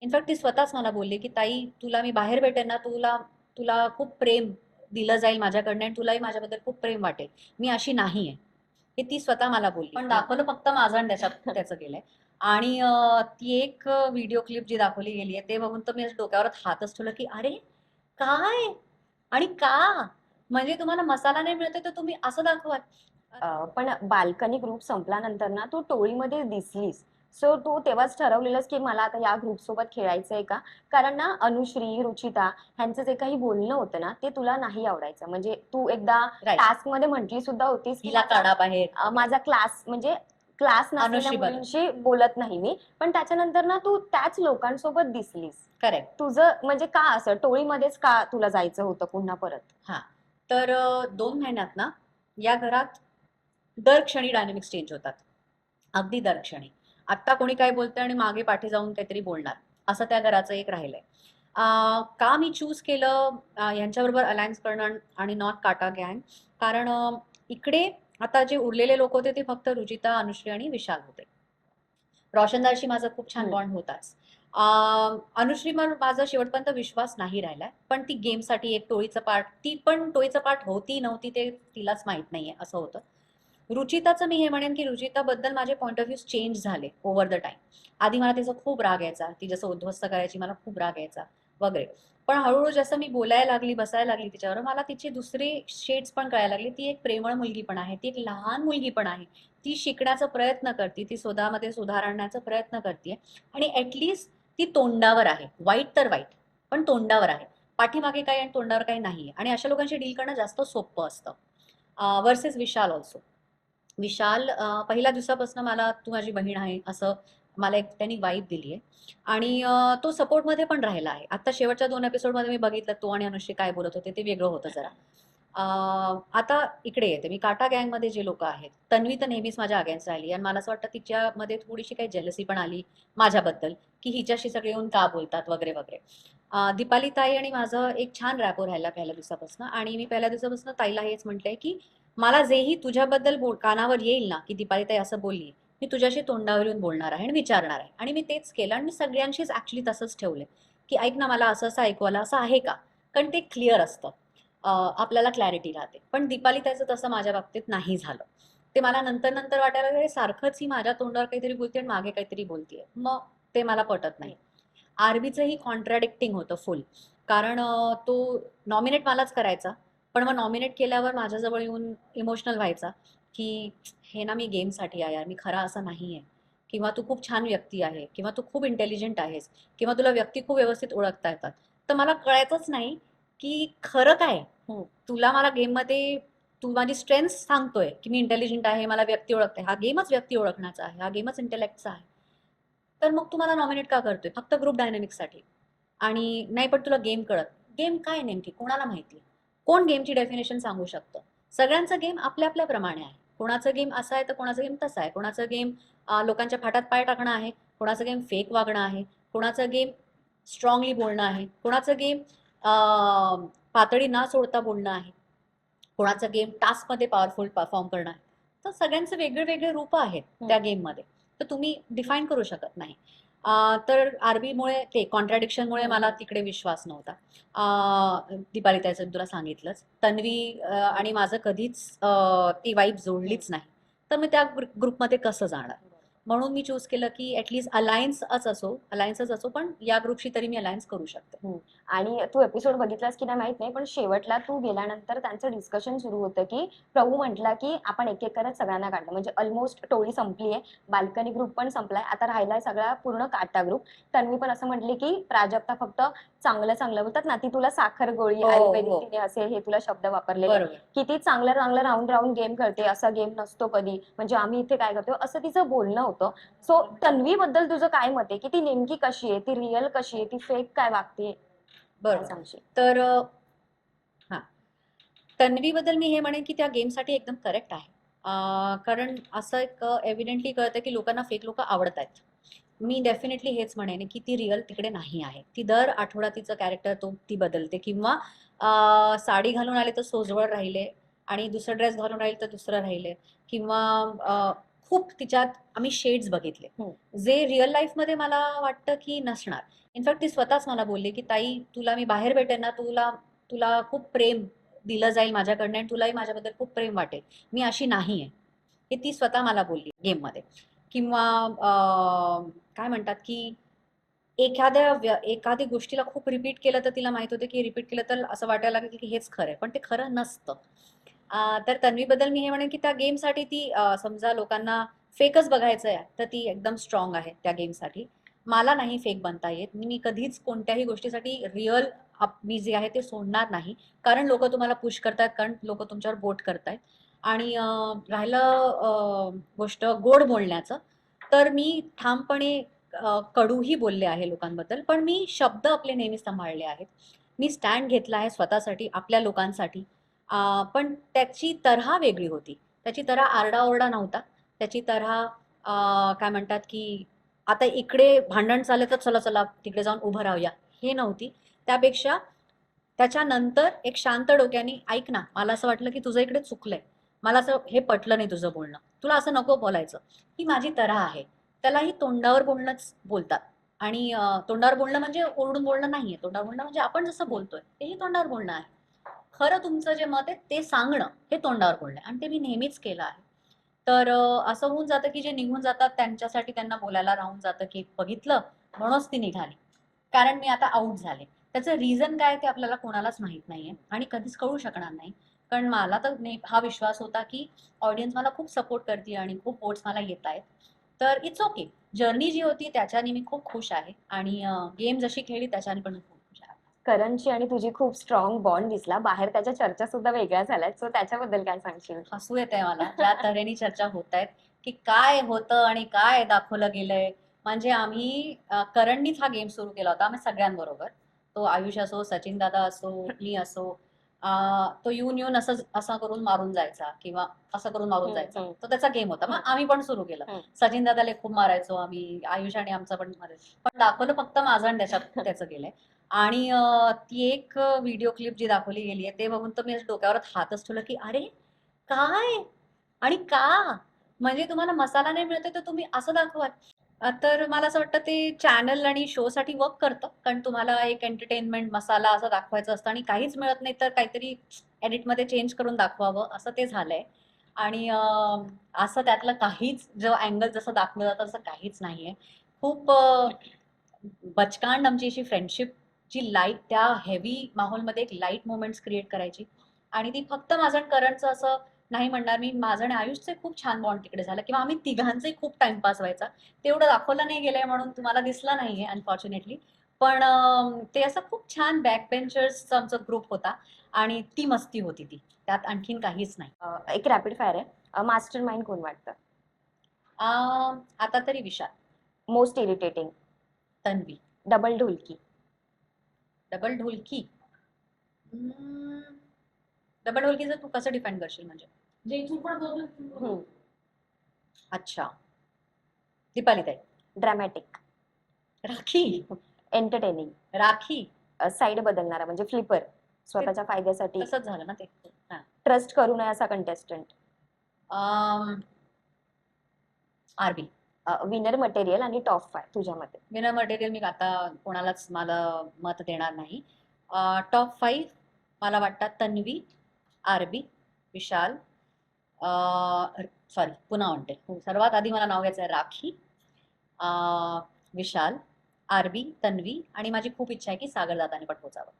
In fact ती स्वतःच मला बोलली की ताई, तुला मी बाहेर भेटेन ना, तुला तुला खूप प्रेम दिलं जाईल माझ्याकडनं आणि तुलाही माझ्याबद्दल खूप प्रेम वाटेल. मी अशी नाहीये. हे ती स्वतः मला बोलली. पण दाखवलं फक्त माझं आणि त्याच्यात त्याचं केलंय. आणि ती एक व्हिडिओ क्लिप जी दाखवली गेली आहे ते बघून तर मी असं डोक्यावर हातच ठेवला की अरे काय आणि का? म्हणजे तुम्हाला मसाला नाही मिळते तर तुम्ही असं दाखवाल. पण बाल्कनी ग्रुप संपल्यानंतर ना तू टोळीमध्ये दिसलीस. सो तू तेव्हाच ठरवलेलंस की मला आता या ग्रुप सोबत खेळायचंय का? कारण ना अनुश्री, रुचिता ह्यांचं जे काही बोलणं होतं ना ते तुला नाही आवडायचं. म्हणजे तू एकदा राईट. टास्क मध्ये म्हटली सुद्धा होतीस की हिला काढा बाहेर वगैरे. माझा क्लास म्हणजे क्लास नसलेल्या अनुश्री बद्दल. मुलींशी बोलत नाही मी. पण त्याच्यानंतर ना तू त्याच लोकांसोबत दिसलीस. करेक्ट. तुझं म्हणजे का असं टोळीमध्येच का तुला जायचं होतं पुन्हा परत? हा. तर 2 महिन्यात ना या घरात दर क्षणी डायनेमिक्स चेंज होतात. अगदी दर क्षणी. आत्ता कोणी काय बोलतंय आणि मागे पाठी जाऊन काहीतरी बोलणार. असं त्या घराचं एक राहिलंय. का मी चूज केलं यांच्याबरोबर अलायन्स करणं आणि नॉट काटा गँग? कारण इकडे आता जे उरलेले लोक होते ते फक्त रुचिता, अनुश्री आणि विशाल होते. रोशनदारशी माझा खूप छान हम्म. बॉन्ड होताच. अनुश्रीवर माझा शेवटपर्यंत विश्वास नाही राहिलाय. पण ती गेमसाठी एक टोळीचं पार्ट, ती पण टोळीचं पार्ट होती नव्हती ते तिलाच माहित नाहीये असं होतं. रुचिताचं मी हे म्हणेन की रुचिताबद्दल माझे पॉईंट ऑफ व्ह्यूज चेंज झाले ओव्हर द टाइम. आधी मला तिचा खूप राग यायचा, ती जसं उद्ध्वस्त करायची मला खूप राग यायचा वगैरे. पण हळूहळू जसं मी बोलायला लागली, बसायला लागली तिच्यावर, मला तिचे दुसरे शेड्स पण कळायला लागले. ती एक प्रेमळ मुलगी पण आहे, ती एक लहान मुलगी पण आहे. ती शिकण्याचा प्रयत्न करते, ती स्वतःमध्ये सुधार आणण्याचा प्रयत्न करते आणि ऍटलीस्ट ती तोंडावर आहे. वाईट तर वाईट, पण तोंडावर आहे. पाठीमागे काही आणि तोंडावर काही नाहीये. आणि अशा लोकांशी डील करणं जास्त सोपं असतं. वर्सेस विशाल ऑल्सो. विशाल पहिल्या दिवसापासून मला तू माझी बहीण आहे असं मला एक त्यांनी वाईब दिली आहे. आणि तो सपोर्टमध्ये पण राहिला आहे. आता शेवटच्या 2 एपिसोडमध्ये मी बघितलं तो आणि अनुश्री काय बोलत होते ते वेगळं होतं जरा. आता इकडे येते मी. काटा गँगमध्ये जे लोक आहेत, तन्वी तर नेहमीच माझ्या अगेन्स्ट राहिली आणि मला असं वाटतं तिच्यामध्ये थोडीशी काही जेलसी पण आली माझ्याबद्दल, की हिच्याशी सगळे येऊन का बोलतात वगैरे वगैरे. दीपाली ताई आणि माझं एक छान रॅपो राहिला पहिल्या दिवसापासून. आणि मी पहिल्या दिवसापासून ताईला हेच म्हटलंय की मला जेही तुझ्याबद्दल कानावर येईल ना की दीपाली ताई असं बोलली, मी तुझ्याशी तोंडावर येऊन बोलणार आहे आणि विचारणार आहे. आणि मी तेच केलं आणि मी सगळ्यांशीच ऍक्च्युली तसंच ठेवलंय की ऐक ना, मला असं असं ऐकू आलं, असं आहे का? कारण ते क्लिअर असतं. आपल्याला क्लॅरिटी राहते. पण दीपाली त्याचं तसं माझ्या बाबतीत नाही झालं. ते मला नंतर नंतर वाटायला लागलं, "अरे, सारखंच ही माझ्या तोंडावर काहीतरी बोलते आणि मागे काहीतरी बोलतेय." मग ते मला पटत नाही. आरबीचंही कॉन्ट्राडिक्टिंग होतं फुल. कारण तो नॉमिनेट मलाच करायचा. पण मग नॉमिनेट केल्यावर माझ्याजवळ येऊन इमोशनल व्हायचा, की हे ना मी गेमसाठी आहे यार, मी खरा असा नाहीये. किंवा तू खूप छान व्यक्ती आहे, किंवा तू खूप इंटेलिजंट आहेस, किंवा तुला व्यक्ती खूप व्यवस्थित ओळखता येतात. तर मला कळायचंच नाही की खरं काय आहे? हम्म. तुला मला गेममध्ये तू माझी स्ट्रेंथ सांगतोय की मी इंटेलिजंट आहे, मला व्यक्ती ओळखते. हा गेमच व्यक्ती ओळखण्याचा आहे, हा गेमच इंटेलेक्टचा आहे. तर मग तू मला नॉमिनेट का करतोय? फक्त ग्रुप डायनॅमिक्ससाठी. आणि नाही पण तुला गेम कळत. गेम काय नेमकी? कोणाला माहिती? कोण गेमची डेफिनेशन सांगू शकतं? सगळ्यांचा गेम आपल्या आपल्या प्रमाणे आहे. कोणाचा गेम असा आहे तर कोणाचा गेम तसा आहे. कोणाचा गेम लोकांच्या फाटात पाय टाकणं आहे. कोणाचा गेम फेक वागणं आहे. कोणाचा गेम स्ट्रॉंगली बोलणं आहे. कोणाचं गेम पातळी न सोडता बोलणं आहे. कोणाचा गेम टास्कमध्ये पॉवरफुल परफॉर्म करणं आहे. तर सगळ्यांचे वेगळे वेगळे रूप आहेत त्या गेममध्ये. तर तुम्ही डिफाईन करू शकत नाही. तर आरबीमुळे ते कॉन्ट्रॅडिक्शनमुळे मला तिकडे विश्वास नव्हता. दीपाली त्याचं तुला सांगितलंच. तन्वी आणि माझं कधीच ती वाईब जोडलीच नाही. तर मी त्या ग्रुपमध्ये कसं जाणार? म्हणून मी चूज केलं की ऍटलीस्ट अलायन्सच असो, पण या ग्रुपशी तरी मी अलायन्स करू शकते. हम्म. आणि तू एपिसोड बघितलास की नाही माहित नाही, पण शेवटला तू गेल्यानंतर त्यांचं डिस्कशन सुरू होतं की प्रभू म्हटला की आपण एक एक करत सगळ्यांना काढलं. म्हणजे ऑलमोस्ट टोळी संपली आहे, बाल्कनी ग्रुप पण संपलाय, आता राहिलाय सगळा पूर्ण काटा ग्रुप. तन्वी पण असं म्हटली की प्राजक्ता फक्त चांगलं चांगलं बोलतात ना, ती तुला साखर गोळी हो आयुर्वेदिक हो, तिने असे हे तुला शब्द वापरलेले. बरोबर. किती चांगलं चांगलं राऊंड राऊंड गेम करते, असा गेम नसतो कधी, म्हणजे आम्ही इथे काय करतो असं तिचं बोलणं होतं. सो तन्वी बद्दल तुझं काय मत आहे की ती नेमकी कशी आहे, ती रिअल कशी आहे, ती फेक काय वागते, काय बरोबर. सांगशील? तर हां. तन्वीबद्दल मी हे म्हणेन की त्या गेमसाठी एकदम करेक्ट आहे. कारण असं एक एव्हिडेंटली कळतं की लोकांना फेक लोकं आवडतायत. मी डेफिनेटली हेच म्हणेन की ती रिअल तिकडे नाही आहे. ती दर आठवड्यात तिचं कॅरेक्टर ती बदलते, किंवा साडी घालून आले तर सोजवळ राहिले आणि दुसरा ड्रेस घालून राहील तर दुसरं राहिले, किंवा खूप तिच्यात आम्ही शेड्स बघितले हम्म. जे रिअल लाईफमध्ये मला वाटतं की नसणार. इनफॅक्ट ती स्वतःच मला बोलली की ताई, तुला मी बाहेर भेटेन ना, तुला तुला खूप प्रेम दिलं जाईल माझ्याकडनं आणि तुलाही माझ्याबद्दल खूप प्रेम वाटेल. मी अशी नाही आहे. हे ती स्वतः मला बोलली गेममध्ये. किंवा काय म्हणतात की एखादी गोष्टीला खूप रिपीट केलं तर तिला माहित होतं की रिपीट केलं तर असं वाटायला लागेल की हेच खरं आहे, पण ते खरं नसतं. तर तन्वीबद्दल मी हे म्हणेन की त्या गेमसाठी ती समजा लोकांना फेकच बघायचं आहे तर ती एकदम स्ट्रॉंग आहे त्या गेमसाठी. मला नाही फेक बनता येत. मी कधीच कोणत्याही गोष्टीसाठी रिअल मी जे आहे ते सोडणार नाही. कारण लोक तुम्हाला पुश करतायत, कारण लोक तुमच्यावर बोट करतायत. आणि गोष्ट गोड बोलण्याचं, तर मी ठामपणे कडूही बोलले आहे लोकांबद्दल, पण मी शब्द आपले नेहमी सांभाळले आहेत. मी स्टँड घेतला आहे स्वतःसाठी, आपल्या लोकांसाठी. पण त्याची तऱ्हा वेगळी होती. त्याची तऱ्हा आरडाओरडा नव्हता. त्याची तऱ्हा काय म्हणतात की आता इकडे भांडण चाललं तर चला चला तिकडे जाऊन उभं राहूया, हे नव्हती. त्यापेक्षा त्याच्यानंतर एक शांत डोक्याने, ऐक ना, मला असं वाटलं की तुझं इकडे चुकलंय, मला असं हे पटलं नाही तुझं बोलणं, तुला असं नको बोलायचं. ही माझी तऱ्हा आहे. त्यालाही तोंडावर बोलणंच बोलतात. आणि तोंडावर बोलणं म्हणजे ओरडून बोलणं नाहीये. तोंडावर बोलणं म्हणजे आपण जसं बोलतोय तेही तोंडावर बोलणं आहे. खरं तुमचं जे मत आहे ते सांगणं हे तोंडावर बोलणं आहे, आणि ते मी नेहमीच केलं आहे. तर असं होऊन जातं की जे निघून जातात त्यांच्यासाठी त्यांना बोलायला राहून जातं की बघितलं, म्हणूनच ती निघाली, कारण मी आता आउट झाले. त्याचं रिझन काय ते आपल्याला कोणालाच माहित नाहीये आणि कधीच कळू शकणार नाही. कारण मला तर हा विश्वास होता की ऑडियन्स मला खूप सपोर्ट करते आणि खूप वोट्स मला येत आहेत. तर इट्स ओके. जर्नी जी होती त्याच्याने मी खूप खुश आहे, आणि गेम जशी खेळली त्याच्याने पण मी खूप खुश आहे. करणची आणि तुझी खूप स्ट्रॉंग बॉन्ड दिसला. बाहेर त्याच्या चर्चा सुद्धा वेगळ्या झाल्यात. सो त्याच्याबद्दल काय सांगशील? हसू येतंय मला ज्या तऱ्हेने चर्चा होत आहेत की काय होतं आणि काय दाखवलं गेलंय. म्हणजे आम्ही करणनीच हा गेम सुरू केला होता आम्ही सगळ्यांबरोबर. तो आयुष असो, सचिन दादा असो, मी असो. तो येऊन येऊन असं असं करून मारून जायचा किंवा असं करून मारून जायचा, तो त्याचा गेम होता. मग आम्ही पण सुरू केलं. सचिन दादाला खूप मारायचो आम्ही, आयुष आणि आमचा पण मारायचो, पण दाखवलं फक्त माझं आणि त्याच्यात त्याचं गेलंय. आणि ती एक व्हिडिओ क्लिप जी दाखवली गेली आहे ते बघून तर मी असं डोक्यावर हातच ठेवलं की अरे काय आणि का? म्हणजे तुम्हाला मसाला नाही मिळतोय तर तुम्ही असं दाखवाल. तर मला असं वाटतं ते चॅनल आणि शो साठी वर्क करतं. कारण तुम्हाला एक एंटरटेनमेंट मसाला असं दाखवायचं असतं आणि काहीच मिळत नाही तर काहीतरी एडिटमध्ये चेंज करून दाखवावं, असं ते झालंय. आणि असं त्यातलं काहीच जो अँगल जसं दाखवलं जातं तसं काहीच नाहीये. खूप बचकांड आमची अशी फ्रेंडशिप, जी लाईट त्या हेवी माहोलमध्ये एक लाईट मोमेंट्स क्रिएट करायची. आणि ती फक्त माझं आणि करणचं असं नाही म्हणणार मी, माझं आणि आयुषचे खूप छान बॉन्ड तिकडे झाला किंवा आम्ही तिघांचे खूप टाइमपास व्हायचा. तेवढं दाखवलं नाही गेलंय म्हणून तुम्हाला दिसलं नाहीये अनफॉर्च्युनेटली. पण ते असं खूप छान बॅक बेंचर्सचा आमचा ग्रुप होता आणि ती मस्ती होती ती. त्यात आणखीन काहीच नाही. एक रॅपिड फायर आहे. मास्टर माइंड कोण वाटतं? आता तरी Vishal. Most irritating? Tanvi. Double ढोलकी? डबल ढोलकी. डबल ढोलकीचं तू कसं डिफाईन करशील म्हणजे? जे इथून पण बोलतो अच्छा. दीपाली ताई. Dramatic? Rakhi. Entertaining? Rakhi. Side बदलणारा म्हणजे फ्लिपर, स्वतःच्या फायद्यासाठी? तसंच झालं ना ते. ट्रस्ट करू नये असा कंटेस्टंट? आरबी. विनर मटेरियल आणि टॉप 5 तुझ्या मते? विनर मटेरियल मी आता कोणालाच मला मत देणार नाही. टॉप 5 मला वाटतात तन्वी, आरबी, विशाल, सॉरी पुन्हा म्हणते, सर्वात आधी मला नाव घ्यायचं आहे राखी, विशाल, आरबी, तन्वी, आणि माझी खूप इच्छा आहे की सागर दादाने पण पोचावं.